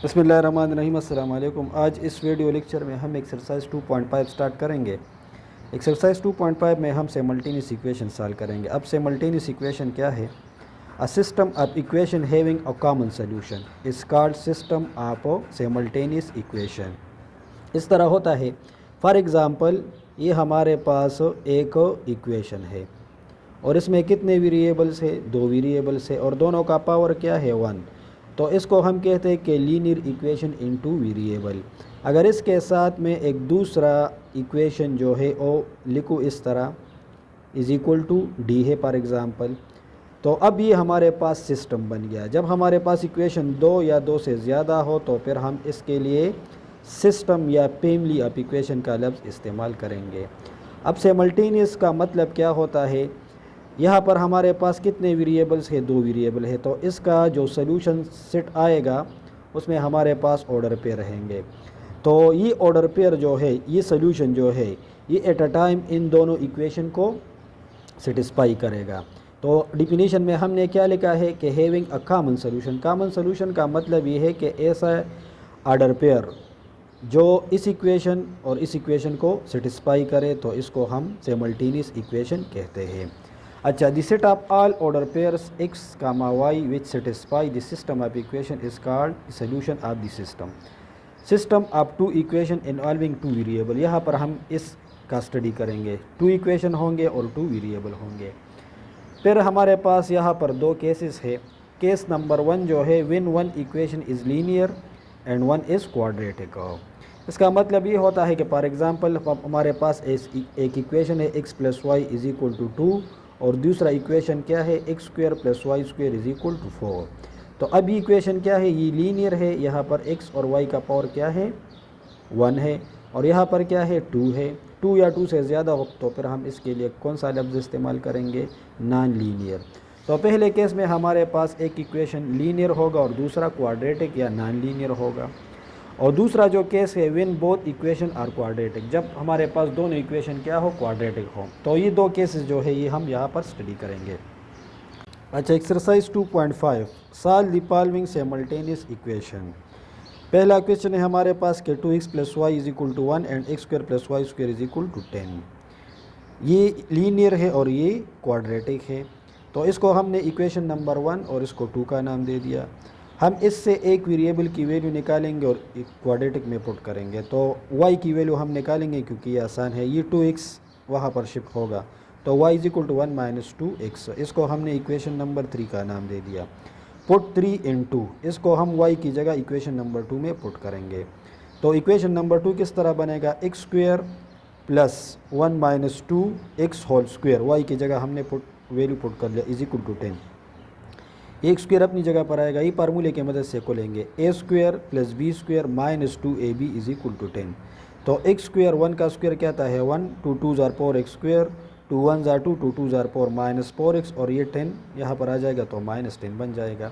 बिस्मिल्लाहिर्रहमानिर्रहीम। अस्सलाम वालेकुम। आज इस वीडियो लेक्चर में हम एक्सरसाइज 2.5 स्टार्ट करेंगे। एक्सरसाइज 2.5 में हम सिमल्टेनियस इक्वेशन सॉल्व करेंगे। अब सिमल्टेनियस इक्वेशन क्या है? A system of equation having a common solution is called system of simultaneous equation. इस तरह होता है। फॉर एग्ज़ाम्पल, ये हमारे पास एक इक्वेशन है और इसमें कितने वेरिएबल्स है? दो वेरिएबल्स है और दोनों का पावर क्या है? 1। तो इसको हम कहते हैं कि लीनियर इक्वेशन इनटू वेरिएबल। अगर इसके साथ में एक दूसरा इक्वेशन जो है वो लिखूँ इस तरह, इज़ इक्वल टू डी है फॉर एग्ज़ाम्पल, तो अब ये हमारे पास सिस्टम बन गया। जब हमारे पास इक्वेशन दो या दो से ज़्यादा हो तो फिर हम इसके लिए सिस्टम या फैमिली ऑफ इक्वेशन का लफ्ज़ इस्तेमाल करेंगे। अब सिमल्टेनियस का मतलब क्या होता है? यहाँ पर हमारे पास कितने वेरिएबल्स है? दो वेरिएबल है। तो इसका जो सॉल्यूशन सेट आएगा उसमें हमारे पास ऑर्डर पेयर रहेंगे। तो ये ऑर्डर पेयर जो है, ये सॉल्यूशन जो है, ये एट अ टाइम इन दोनों इक्वेशन को सेटिस्फाई करेगा। तो डिफिनीशन में हमने क्या लिखा है कि having a common solution. Common solution का मतलब ये है कि ऐसा ऑर्डर पेयर जो इस इक्वेशन और इस इक्वेशन को सेटिस्फाई करे, तो इसको हम सिमल्टेनियस इक्वेशन कहते हैं। अच्छा, the set of all order pairs x, y which satisfy the system of equation is called solution of the system. System of two equation involving two variable, यहाँ पर हम इसका स्टडी करेंगे। टू इक्वेशन होंगे और टू वेरिएबल होंगे। फिर हमारे पास यहाँ पर दो केसेस है। केस नंबर 1 जो है, when one equation is linear and one is quadratic. इसका मतलब ये होता है कि फॉर एग्जांपल हमारे पास एक इक्वेशन है x plus Y is equal to 2 और दूसरा इक्वेशन क्या है? X square plus Y square is equal to 4। तो अब ये इक्वेशन क्या है? ये लीनियर है। यहाँ पर x और y का पावर क्या है? 1 है और यहाँ पर क्या है? 2 है। 2 या 2 से ज़्यादा हो तो फिर हम इसके लिए कौन सा लफ्ज़ इस्तेमाल करेंगे? Non linear. तो पहले केस में हमारे पास एक इक्वेशन लीनियर होगा और दूसरा क्वाड्रेटिक या नॉन लीनियर होगा। और दूसरा जो केस है, when both equation are quadratic, जब हमारे पास दोनों इक्वेशन क्या हो? क्वाड्रेटिक हो। तो ये दो केसेस जो है ये हम यहाँ पर स्टडी करेंगे। अच्छा, exercise 2.5 solve the following simultaneous equation. पहला क्वेश्चन है हमारे पास कि 2x plus Y is equal to 1 and X square plus Y square is equal to 10। ये लीनियर है और ये क्वाड्रेटिक है। तो इसको हमने इक्वेशन नंबर 1 और इसको 2 का नाम दे दिया। हम इससे एक वेरिएबल की वैल्यू निकालेंगे और क्वाड्रेटिक में पुट करेंगे। तो y की वैल्यू हम निकालेंगे क्योंकि ये आसान है। ये 2x वहाँ पर शिफ्ट होगा तो y is equal to 1 minus 2x। इसको हमने इक्वेशन नंबर 3 का नाम दे दिया। पुट 3 इन 2, इसको हम y की जगह इक्वेशन नंबर 2 में पुट करेंगे। तो इक्वेशन नंबर 2 किस तरह बनेगा? X square plus 1 minus 2x whole square, y की जगह हमने वैल्यू पुट कर लिया, इज इक्वल टू 10। एक स्क्वायर अपनी जगह पर आएगा, ये फार्मूले की मदद से खोलेंगे। A square plus B square minus 2ab is equal to 10। तो एक्स स्क्वायर 1 का स्क्वायर क्या आता है? 1, 2 2 ज़ार 4 एक्स स्क्वायर, 2 1 ज़ार 2, 2 2 ज़ार 4 माइनस 4x और ये 10 यहाँ पर आ जाएगा तो माइनस 10 बन जाएगा।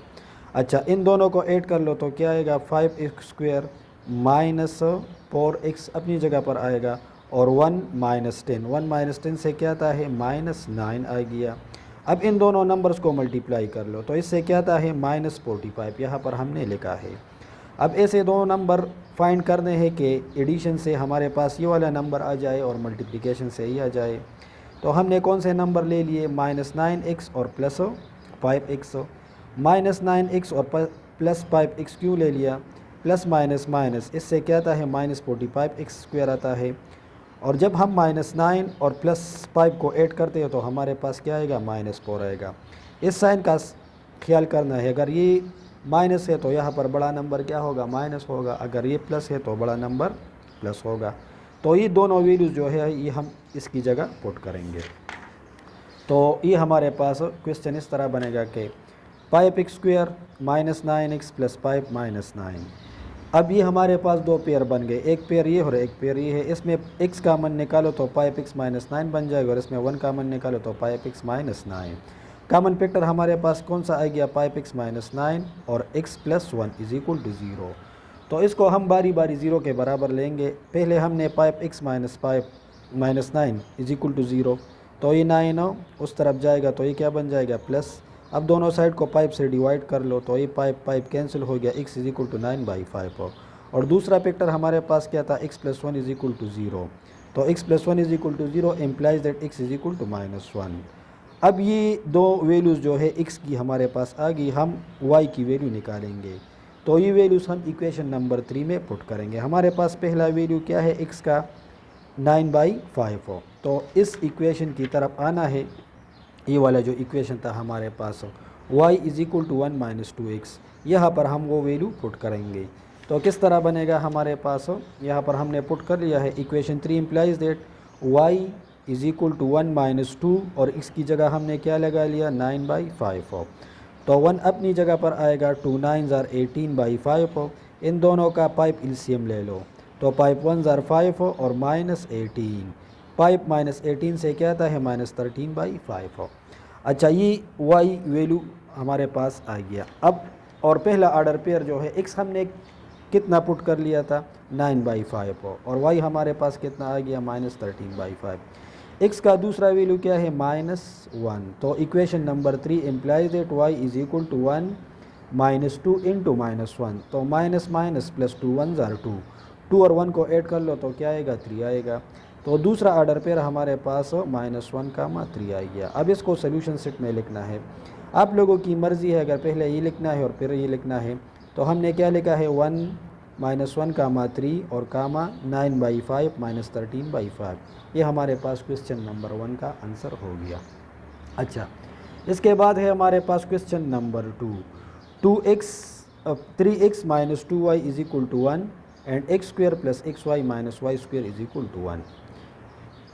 अच्छा, इन दोनों को ऐड कर लो तो क्या आएगा? 5x स्क्वायर माइनस 4x अपनी जगह पर आएगा और 1 माइनस 10, 1 माइनस 10 से क्या आता है? माइनस 9 आ गया। अब इन दोनों नंबर्स को मल्टीप्लाई कर लो तो इससे क्या आता है? माइनस 45 यहाँ पर हमने लिखा है। अब ऐसे दो नंबर फाइंड करने हैं कि एडिशन से हमारे पास ये वाला नंबर आ जाए और मल्टीप्लिकेशन से ही आ जाए। तो हमने कौन से नंबर ले लिए? माइनस 9x और प्लस 5x। माइनस 9x और प्लस 5x क्यों ले लिया? प्लस माइनस माइनस, इससे क्या आता है? माइनस 45x स्क्वायर आता है। और जब हम माइनस 9 और प्लस 5 को ऐड करते हैं तो हमारे पास क्या आएगा? माइनस 4 आएगा। इस साइन का ख्याल करना है। अगर ये माइनस है तो यहाँ पर बड़ा नंबर क्या होगा? माइनस होगा। अगर ये प्लस है तो बड़ा नंबर प्लस होगा। तो ये दोनों वैल्यूज़ जो है ये हम इसकी जगह पुट करेंगे। तो ये हमारे पास क्वेश्चन इस तरह बनेगा कि 5x square minus 9x plus 5 minus 9। अब ये हमारे पास दो पेयर बन गए, एक पेयर ये और एक पेयर ये है। इसमें x कामन निकालो तो 5x माइनस 9 बन जाएगा और इसमें 1 कामन निकालो तो 5x माइनस 9। कामन फैक्टर हमारे पास कौन सा आ गया? 5x माइनस 9 और x plus 1 is equal to 0। तो इसको हम बारी बारी 0 के बराबर लेंगे। पहले हमने 5x minus 5 minus 9 is equal to 0, तो ये 9 उस तरफ जाएगा तो ये क्या बन जाएगा? प्लस। अब दोनों साइड को पाइप से डिवाइड कर लो तो ये पाइप कैंसिल हो गया, x इज इक्वल टू 9/5 और दूसरा पिक्चर हमारे पास क्या था, x + 1 इज इक्वल टू 0। तो x + 1 is equal to 0 implies that x is equal to -1। अब ये दो वैल्यूज़ जो है x की हमारे पास आ गई, हम y की वैल्यू निकालेंगे। तो ये वैल्यूज़ हम इक्वेशन नंबर 3 में पुट करेंगे। हमारे पास पहला वैल्यू क्या है, x का 9/5 हो। तो इस इक्वेशन की तरफ आना है, ये वाला जो इक्वेशन था हमारे पास y is equal to 1 - 2x, यहाँ पर हम वो वैल्यू पुट करेंगे। तो किस तरह बनेगा हमारे पास, यहाँ पर हमने पुट कर लिया है equation 3 implies that y is equal to 1 - 2 और इसकी जगह हमने क्या लगा लिया, 9/5 तो 1 अपनी जगह पर आएगा, 2 9s are 18/5 इन दोनों का पाइप एलसीएम ले लो तो पाइप 1s are 5 और -18, पाइप -18 से क्या आता है, -13/5 अच्छा ये y वैल्यू हमारे पास आ गया। अब और पहला ऑर्डर पेयर जो है x हमने कितना पुट कर लिया था, 9/5 और y हमारे पास कितना आ गया, -13/5। x का दूसरा वैल्यू क्या है, -1। तो equation number 3 implies that y is equal to 1 - 2 into -1 तो माइनस प्लस 2 1s are 2, 2 और 1 को ऐड कर लो तो क्या आएगा, 3 आएगा। तो दूसरा ऑर्डर पेयर हमारे पास -1, 3 आ गया। अब इसको सोल्यूशन सेट में लिखना है, आप लोगों की मर्ज़ी है, अगर पहले ये लिखना है और फिर ये लिखना है तो हमने क्या लिखा है, 1 -1, 3 और 9/5 -13/5। ये हमारे पास क्वेश्चन नंबर 1 का आंसर हो गया। अच्छा, इसके बाद है हमारे पास question number 2, 3x - 2y is equal to 1 and x² + xy - y² is equal to 1।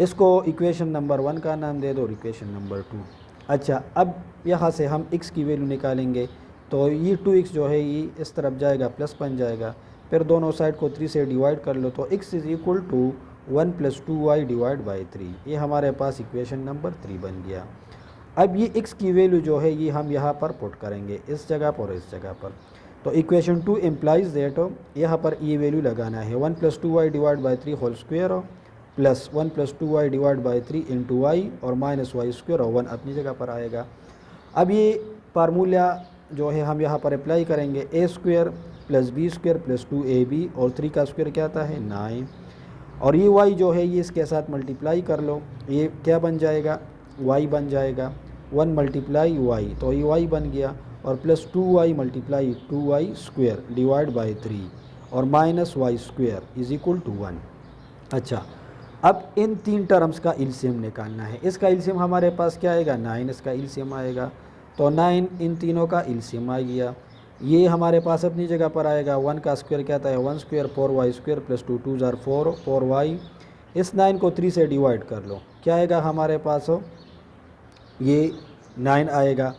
इसको इक्वेशन नंबर 1 का नाम दे दो और इक्वेशन नंबर 2। अच्छा, अब यहाँ से हम x की वैल्यू निकालेंगे तो ये 2x जो है ये इस तरफ जाएगा, प्लस बन जाएगा, फिर दोनों साइड को 3 से डिवाइड कर लो तो x is equal to 1 + 2y divide by 3। ये हमारे पास इक्वेशन नंबर 3 बन गया। अब ये x की वैल्यू जो है ये हम यहाँ पर पुट करेंगे, इस जगह पर और इस जगह पर। तो इक्वेशन 2 इम्प्लाइज दैट यहाँ पर ये वैल्यू लगाना है, 1 + 2y divide by 3 whole square plus 1 + 2y divide by 3 into y और -y² और 1 अपनी जगह पर आएगा। अब ये फार्मूला जो है हम यहाँ पर अप्लाई करेंगे, a² + b² + 2ab और 3 का स्क्वायर क्या आता है, 9 और ये y जो है ये इसके साथ मल्टीप्लाई कर लो, ये क्या बन जाएगा, y बन जाएगा, 1 × y तो ये y बन गया और plus 2y × 2y² divide by 3 और -y² इज इक्वल टू 1। अच्छा, अब इन 3 टर्म्स का एलसीएम निकालना है। इसका एलसीएम हमारे पास क्या आएगा, 9 इसका एलसीएम आएगा। तो 9 इन तीनों का एलसीएम आ गया, ये हमारे पास अपनी जगह पर आएगा। 1 का स्क्वायर क्या आता है, 1² 4y² plus 2 2s are 4 4y। इस 9 को 3 से डिवाइड कर लो, क्या आएगा हमारे पास, ये 9 आएगा।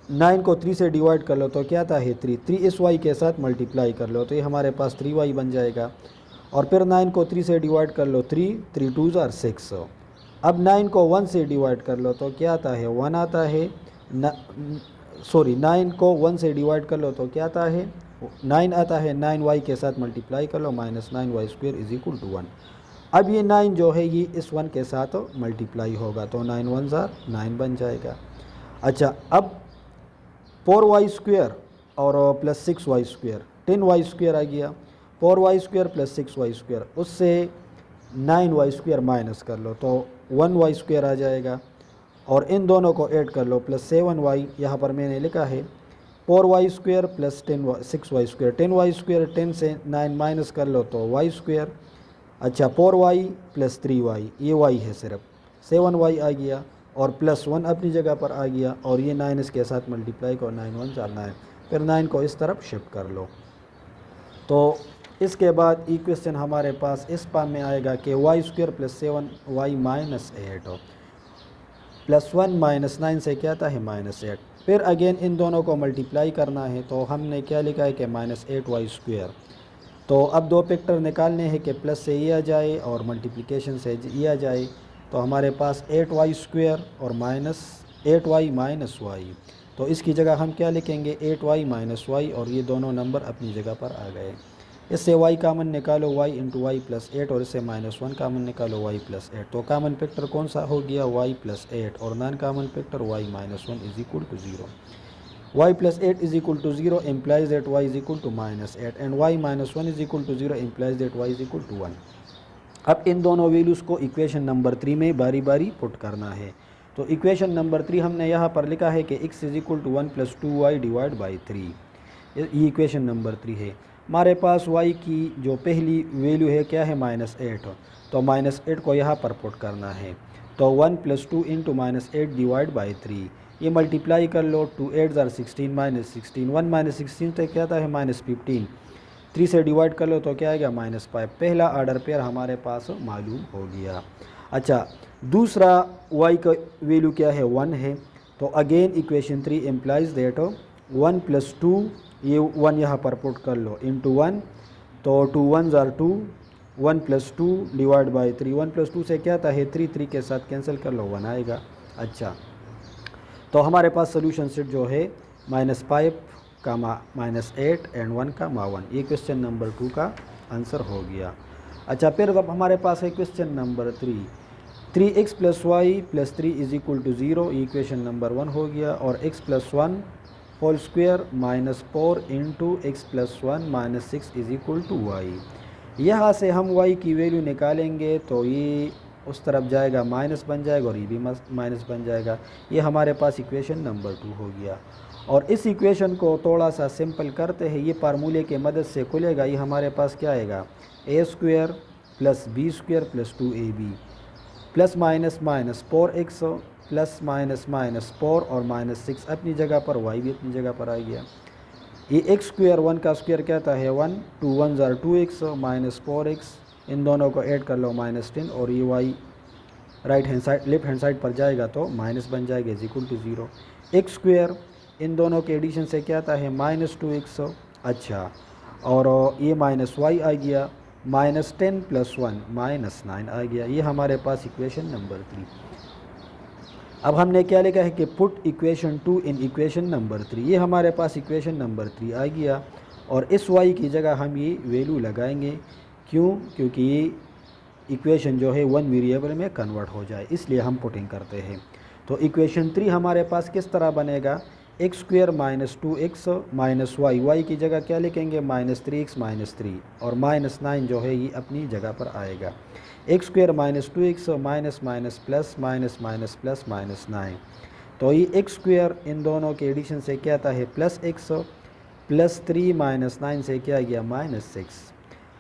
9 को 3 से डिवाइड कर लो तो क्या आता है, 3 इस y के साथ मल्टीप्लाई कर लो तो ये हमारे पास 3y बन जाएगा और फिर 9 को 3 से डिवाइड कर लो, 3 2s are 6। अब 9 को 1 से डिवाइड कर लो तो क्या आता है, 1 आता है, 9 को 1 से डिवाइड कर लो तो क्या आता है, 9 आता है, 9y के साथ मल्टीप्लाई कर लो, -9y² इज इक्वल टू 1। अब ये 9 जो है ये इस 1 के साथ मल्टीप्लाई होगा तो 9 1s are 9 बन जाएगा। अच्छा, अब 4y² और प्लस 6y², 10y² आ गया, 4y² प्लस 6y², उससे 9y² माइनस कर लो तो 1y² आ जाएगा और इन दोनों को ऐड कर लो प्लस 7y, यहाँ पर मैंने लिखा है 4y² प्लस 6y², 10y², 10 से 9 माइनस कर लो तो y²। अच्छा, 4y प्लस 3y, ये y है सिर्फ, 7y आ गया और प्लस 1 अपनी जगह पर आ गया और ये 9 इसके साथ मल्टीप्लाई करो, 9 1s are 9, फिर 9 को इस तरफ शिफ्ट कर लो। तो इसके बाद इक्वेशन हमारे पास इस फॉर्म में आएगा कि y² प्लस 7y -8 हो, प्लस 1 -9 से क्या आता है, -8। फिर अगेन इन दोनों को मल्टीप्लाई करना है तो हमने क्या लिखा है कि -8y²। तो अब दो फैक्टर निकालने हैं कि प्लस से ये आ जाए और मल्टीप्लिकेशन से ये आ जाए, तो हमारे पास 8y² और -8y -y, तो इसकी जगह हम क्या लिखेंगे, 8y -y और ये दोनों नंबर अपनी जगह पर आ गए। इससे y कामन निकालो y इंटू वाई प्लस 8 और इससे -1 कामन निकालो y प्लस 8। तो कामन फैक्टर कौन सा हो गया y प्लस 8 और non common factor y -1 is equal to 0। y plus 8 is equal to 0 implies that y is equal to -8 and y -1 is equal to 0 implies that y is equal to 1। अब इन दोनों values को equation number 3 में बारी बारी put करना है। तो equation number 3 हमने यहाँ पर लिखा है कि x is equal to 1 plus 2y divide by 3। ये इक्वेशन नंबर 3 है। हमारे पास y की जो पहली वैल्यू है क्या है -8, तो -8 को यहाँ पर पुट करना है। तो 1 प्लस 2 इंटू -8 डिवाइड बाई 3, ये मल्टीप्लाई कर लो। 2 8 ज़ार 16 -16, 1 -16 तो क्या आता है -15, 3 से डिवाइड कर लो तो क्या आएगा -5। पहला ऑर्डर पेयर हमारे पास मालूम हो गया। अच्छा, दूसरा y का वैल्यू क्या है 1 है। तो again equation 3 implies that 1 plus 2, ये 1 यहाँ पर पुट कर लो इंटू 1, तो 2 1 ज़ार 2, 1 प्लस 2 डिवाइड बाई 3, 1 प्लस 2 से क्या आता है 3, 3 के साथ कैंसिल कर लो 1 आएगा। अच्छा, तो हमारे पास सोल्यूशन सेट जो है -5 का -8 एंड 1 का 1, ये क्वेश्चन नंबर 2 का आंसर हो गया। अच्छा, फिर अब हमारे पास है question number 3, 3x plus Y plus 3 is equal to 0, equation number 1 हो गया। और x plus 1 whole square -4 into X plus 1 -6 is equal to Y. यहाँ से हम y की वैल्यू निकालेंगे तो ये उस तरफ जाएगा माइनस बन जाएगा और ये भी माइनस बन जाएगा। ये हमारे पास इक्वेशन नंबर 2 हो गया। और इस इक्वेशन को थोड़ा सा सिंपल करते हैं, ये फार्मूले के मदद से खुलेगा। ये हमारे पास क्या आएगा a² plus b² plus 2ab plus minus minus 4x plus minus minus 4 और -6 अपनी जगह पर, y भी अपनी जगह पर आ गया। ये x², 1 का स्क्वायर क्या आता है 1, 2 1 ज़ार 2x माइनस 4x, इन दोनों को ऐड कर लो -10 और ये y right hand side left hand side पर जाएगा तो माइनस बन जाएगा इज इक्वल टू 0। x², इन दोनों के एडिशन से क्या आता है -2x। अच्छा, और ये -y आ गया, -10 प्लस 1 -9 आ गया। ये हमारे पास इक्वेशन नंबर 3। अब हमने क्या लिखा है कि put equation 2 in equation number 3। ये हमारे पास इक्वेशन नंबर 3 आ गया और इस y की जगह हम ये वैल्यू लगाएंगे। क्यों? क्योंकि ये इक्वेशन जो है 1 वेरिएबल में कन्वर्ट हो जाए, इसलिए हम पुटिंग करते हैं। तो इक्वेशन 3 हमारे पास किस तरह बनेगा, x² minus 2x minus Y, Y की जगह क्या लिखेंगे -3x माइनस 3 और -9 जो है ये अपनी जगह पर आएगा। x² minus 2x minus minus plus minus minus plus -9, तो ये x² इन दोनों के एडिशन से क्या आता है +x प्लस 3 -9 से क्या गया -6।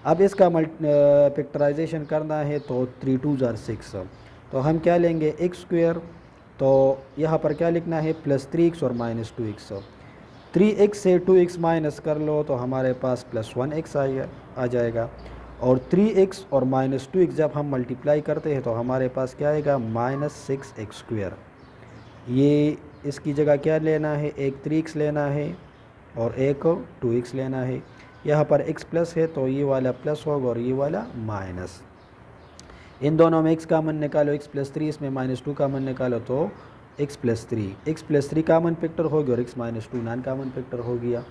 अब इसका फैक्टराइजेशन करना है तो 3 2 ज़ार 6, तो हम क्या लेंगे x², तो यहाँ पर क्या लिखना है +3x और -2x। 3x से 2x माइनस कर लो तो हमारे पास +1x आ जाएगा। और 3x और -2x जब हम मल्टीप्लाई करते हैं तो हमारे पास क्या आएगा -6x²। ये इसकी जगह क्या लेना है, एक 3x लेना है और एक 2x लेना है। यहाँ पर x प्लस है तो ये वाला प्लस होगा और ये वाला माइनस। इन दोनों में x कामन निकालो, x प्लस 3, इसमें -2 कामन निकालो तो x प्लस 3 कामन फैक्टर हो गया और x -2 नॉन कामन फैक्टर हो गया।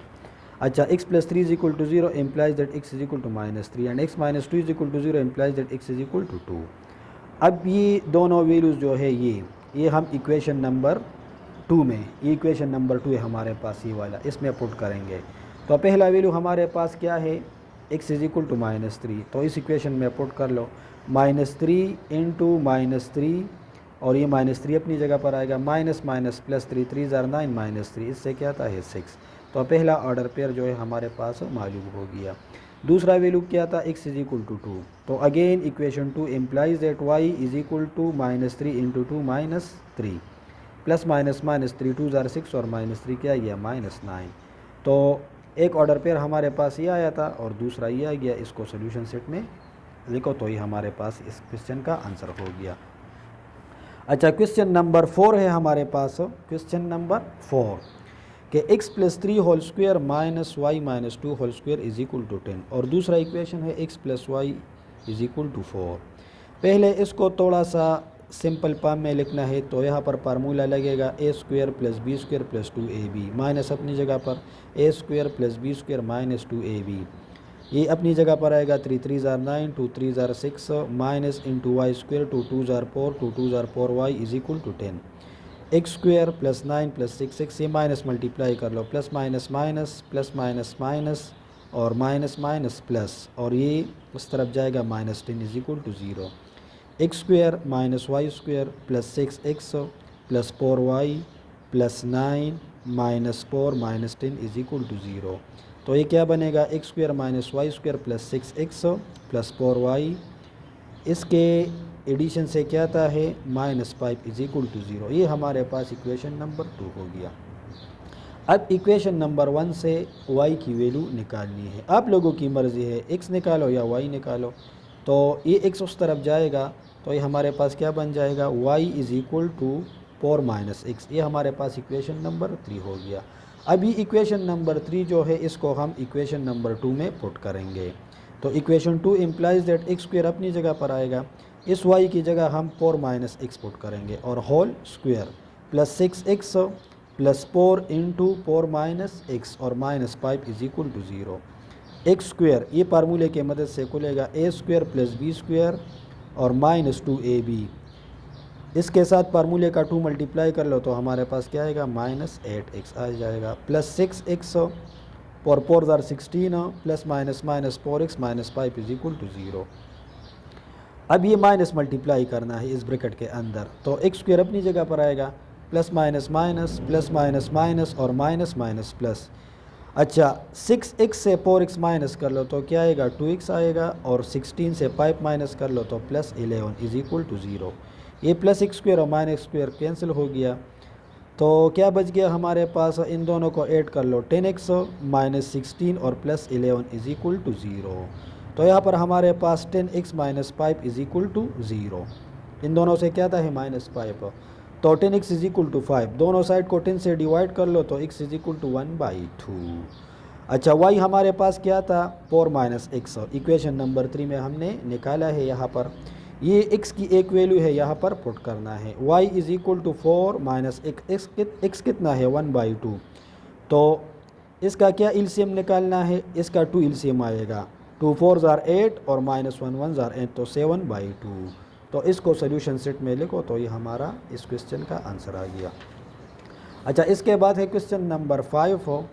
अच्छा, x plus 3 is equal to 0 implies that x is equal to -3 and x -2 is equal to 0 implies that x is equal to 2। अब ये दोनों वैल्यूज़ जो है ये हम इक्वेशन नंबर 2 में, ये इक्वेशन नंबर 2 है हमारे पास ये वाला, इसमें पुट करेंगे। तो पहला वैल्यू हमारे पास क्या है x इज इक्वल टू -3, तो इस इक्वेशन में पुट कर लो -3 इंटू -3 और ये -3 अपनी जगह पर आएगा, माइनस माइनस प्लस 3 3 ज़ार 9 -3, इससे क्या आता है 6। तो पहला ऑर्डर पेयर जो है हमारे पास मालूम हो गया। दूसरा वैल्यू क्या था x इज इक्वल टू 2, तो again equation 2 implies that y is equal to -3 into 2 -3 plus minus minus 3 2 ज़ार 6 और -3 क्या गया -9। तो एक ऑर्डर पेयर हमारे पास ये आया था और दूसरा ये आ गया। इसको सोल्यूशन सेट में लिखो तो ये हमारे पास इस क्वेश्चन का आंसर हो गया। अच्छा, क्वेश्चन नंबर 4 है हमारे पास। क्वेश्चन नंबर 4 कि x plus 3 whole square minus Y minus 2 whole square is equal to 10 और दूसरा इक्वेशन है x plus Y is equal to 4। पहले इसको थोड़ा सा सिंपल फॉर्म में लिखना है, तो यहाँ पर फार्मूला लगेगा a² plus b² plus 2ab, minus अपनी जगह पर a² plus b² minus 2ab ये अपनी जगह पर आएगा 3 3 ज़ार 9, 2 3 ज़ार 6 माइनस इंटू वाई स्क्वेयर 2 2 ज़ार 4, 2 2 ज़ार 4 Y is equal to 10। X square plus 9 plus 6 6, ये माइनस मल्टीप्लाई कर लो, plus minus minus plus minus minus और माइनस माइनस प्लस, और ये उस तरफ जाएगा minus 10 is equal to 0। X square minus Y square plus 6x plus 4y plus 9 minus 4 minus 10 is equal to 0। तो ये क्या बनेगा, X square minus Y square plus 6x plus 4y, इसके एडिशन से क्या आता है -5 इज इक्वल टू 0। ये हमारे पास इक्वेशन नंबर 2 हो गया। अब इक्वेशन नंबर 1 से y की वैल्यू निकालनी है, आप लोगों की मर्ज़ी है, x निकालो या y निकालो। तो ये x उस तरफ जाएगा तो ये हमारे पास क्या बन जाएगा, y is equal to 4 minus x। ये हमारे पास इक्वेशन नंबर 3 हो गया। अभी इक्वेशन नंबर 3 जो है इसको हम इक्वेशन नंबर 2 में पुट करेंगे। तो equation 2 implies that x square अपनी जगह पर आएगा, इस y की जगह हम 4 माइनस x पुट करेंगे और whole square plus 6x plus 4 into 4 minus x और minus 5 is equal to 0। X square ये फार्मूले की मदद से खुलेगा A square plus B square और माइनस 2ab, इसके साथ फार्मूले का 2 मल्टीप्लाई कर लो तो हमारे पास क्या आएगा -8x आ जाएगा, प्लस 6x और 4 ज़ार 16 plus minus minus 4x minus 5 is equal to 0। अब ये माइनस मल्टीप्लाई करना है इस ब्रैकेट के अंदर, तो एक्स स्क्वेयर अपनी जगह पर आएगा, plus minus minus plus minus minus और माइनस माइनस प्लस। अच्छा 6x से 4x माइनस कर लो तो क्या आएगा 2x आएगा, और 16 से 5 माइनस कर लो तो प्लस 11 इज इक्वल टू 0। ये प्लस x स्क्वेयर और माइनस स्क्वेयर कैंसिल हो गया, तो क्या बच गया हमारे पास, इन दोनों को ऐड कर लो, 10x माइनस 16 और प्लस 11 इज इक्वल टू 0। तो यहाँ पर हमारे पास 10x minus 5 is equal to 0। इन दोनों से क्या था है -5, तो 10x इज इक्वल टू 5, दोनों साइड को 10 से डिवाइड कर लो तो x इज इक्वल टू 1/2। अच्छा y हमारे पास क्या था 4 माइनस x, इक्वेशन नंबर 3 में हमने निकाला है। यहाँ पर ये x की एक वैल्यू है, यहाँ पर पुट करना है, y is equal to 4 minus x कितना है 1/2। तो इसका क्या एलसीएम निकालना है, इसका 2 एलसीएम आएगा, 2 4 ज़ार 8 और माइनस 1 1 ज़ार 8, तो 7/2। तो इसको सोल्यूशन सेट में लिखो तो ये हमारा इस क्वेश्चन का आंसर आ गया। अच्छा इसके बाद है क्वेश्चन नंबर 5 हो।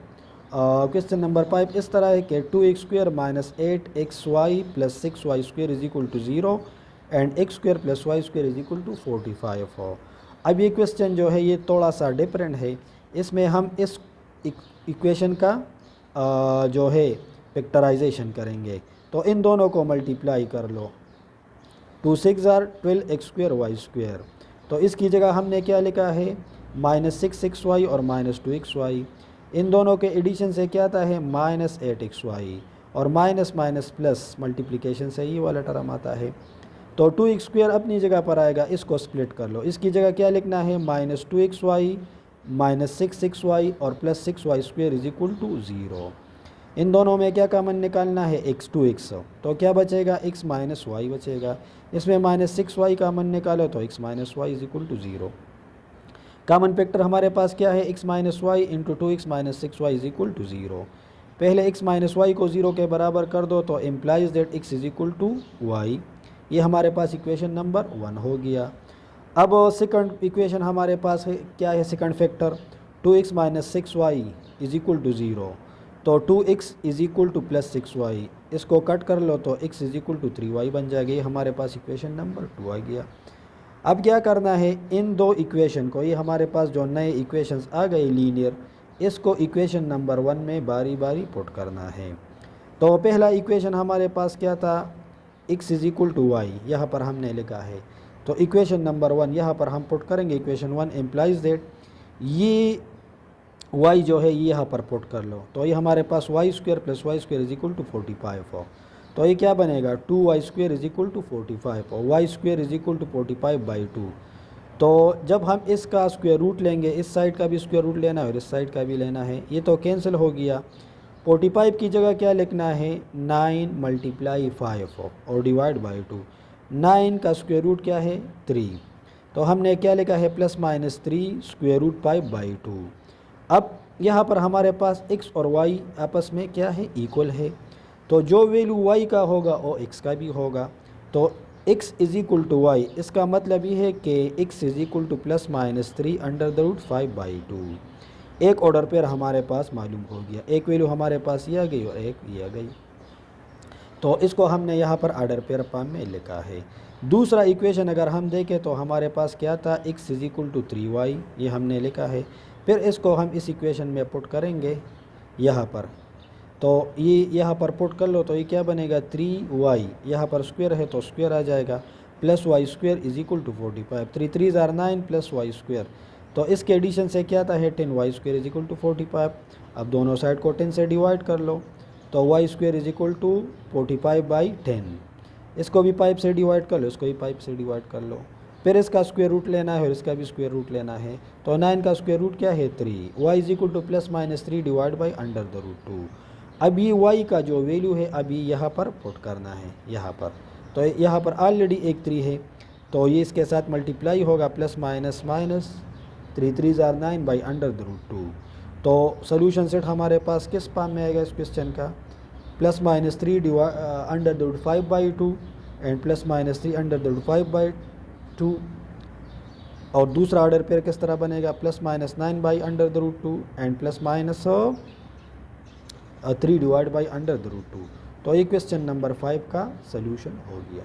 क्वेश्चन नंबर 5 इस तरह है कि 2x square minus 8xy plus 6y square is equal to 0 and x square plus y square is equal to 45 हो। अब ये क्वेश्चन जो है ये थोड़ा सा डिफरेंट है, इसमें हम इस इक्वेशन का जो है फैक्टराइजेशन करेंगे। तो इन दोनों को मल्टीप्लाई कर लो, 2 6 ज़ार 12x स्क्वेयर वाई स्क्वेयर, तो इसकी जगह हमने क्या लिखा है -6xy और -2xy, इन दोनों के एडिशन से क्या आता है -8xy और माइनस माइनस प्लस मल्टीप्लिकेशन से ये वाला टर्म आता है। तो 2x स्क्वेयर अपनी जगह पर आएगा, इसको स्प्लिट कर लो, इसकी जगह क्या लिखना है -2xy -6xy और plus 6y square is equal to 0। इन दोनों में क्या कॉमन निकालना है x 2x, तो क्या बचेगा x माइनस वाई बचेगा, इसमें -6y कॉमन निकालो तो x minus y is equal to 0। Common factor हमारे पास क्या है x minus y into 2x minus 6y is equal to 0। पहले x माइनस वाई को 0 के बराबर कर दो तो implies that x is equal to y. ये हमारे पास इक्वेशन नंबर 1 हो गया। अब सेकंड इक्वेशन हमारे पास है, क्या है second factor, 2x minus 6y is equal to 0, तो 2x is equal to plus 6y, इसको कट कर लो तो x is equal to 3y बन जाएगी। ये हमारे पास इक्वेशन नंबर 2 आ गया। अब क्या करना है, इन दो इक्वेशन को, ये हमारे पास जो नए इक्वेशंस आ गए लीनियर, इसको इक्वेशन नंबर 1 में बारी बारी पुट करना है। तो पहला इक्वेशन हमारे पास क्या था, x is equal to Y, यहाँ पर हमने लिखा है। तो इक्वेशन नंबर 1 यहाँ पर हम पुट करेंगे, इक्वेशन 1 इम्प्लाइज दैट ये y जो है ये यहाँ पर पुट कर लो, तो ये हमारे पास Y square plus Y square is equal to 45 हो। तो ये क्या बनेगा 2y square is equal to 45 और y square is equal to 45/2। तो जब हम इसका स्क्वायर रूट लेंगे, इस साइड का भी स्क्वायर रूट लेना है और इस साइड का भी लेना है, ये तो कैंसिल हो गया। 45 की जगह क्या लिखना है 9 मल्टीप्लाई 5 और डिवाइड बाई 2। 9 का स्क्वायर रूट क्या है 3, तो हमने क्या लिखा है प्लस माइनस 3 स्क्वायर रूट 5/2। अब यहाँ पर हमारे पास x और y आपस में क्या है इक्वल है, तो जो वैल्यू y का होगा वो x का भी होगा। तो x is equal to y, इसका मतलब ये है कि x is equal to plus minus 3 under the root 5/2। एक ऑर्डर पेयर हमारे पास मालूम हो गया, एक वैल्यू हमारे पास ये आ गई और एक ये आ गई। तो इसको हमने यहाँ पर ऑर्डर पेयर फॉर्म में लिखा है। दूसरा इक्वेशन अगर हम देखें तो हमारे पास क्या था, x is equal to 3y, ये हमने लिखा है। फिर इसको हम इस इक्वेशन में पुट करेंगे यहाँ पर, तो ये यहाँ पर पुट कर लो तो ये क्या बनेगा 3y, यहाँ पर स्क्वायर है तो स्क्वायर आ जाएगा, plus Y square is equal to 45, 3 3 ज़ार 9 प्लस वाई स्क्वायर। तो इसके एडिशन से क्या आता है 10y square is equal to 45। अब दोनों साइड को 10 से डिवाइड कर लो तो y square is equal to 45/10। इसको भी 5 से डिवाइड कर लो, इसको भी 5 से डिवाइड कर लो। फिर इसका स्क्वायर रूट लेना है और इसका भी स्क्वायर रूट लेना है। तो 9 का स्क्वायर रूट क्या है 3, y is equal to plus minus 3 divide by under the root 2। अब ये y का जो वैल्यू है अभी यहाँ पर पुट करना है यहाँ पर। तो यहाँ पर ऑलरेडी एक 3 है तो ये इसके साथ मल्टीप्लाई होगा, प्लस माइनस माइनस 3 3 ज़ार 9 बाई अंडर द रूट 2। तो सोल्यूशन सेट हमारे पास किस फॉर्म में आएगा इस क्वेश्चन का, plus minus 3 under the root 5/2 and plus minus 3 under the root 5/2। और दूसरा ऑर्डर पेयर किस तरह बनेगा, plus minus 9 by under the root 2 and plus minus 3 divide by under the root 2। तो ये क्वेश्चन नंबर 5 का सल्यूशन हो गया।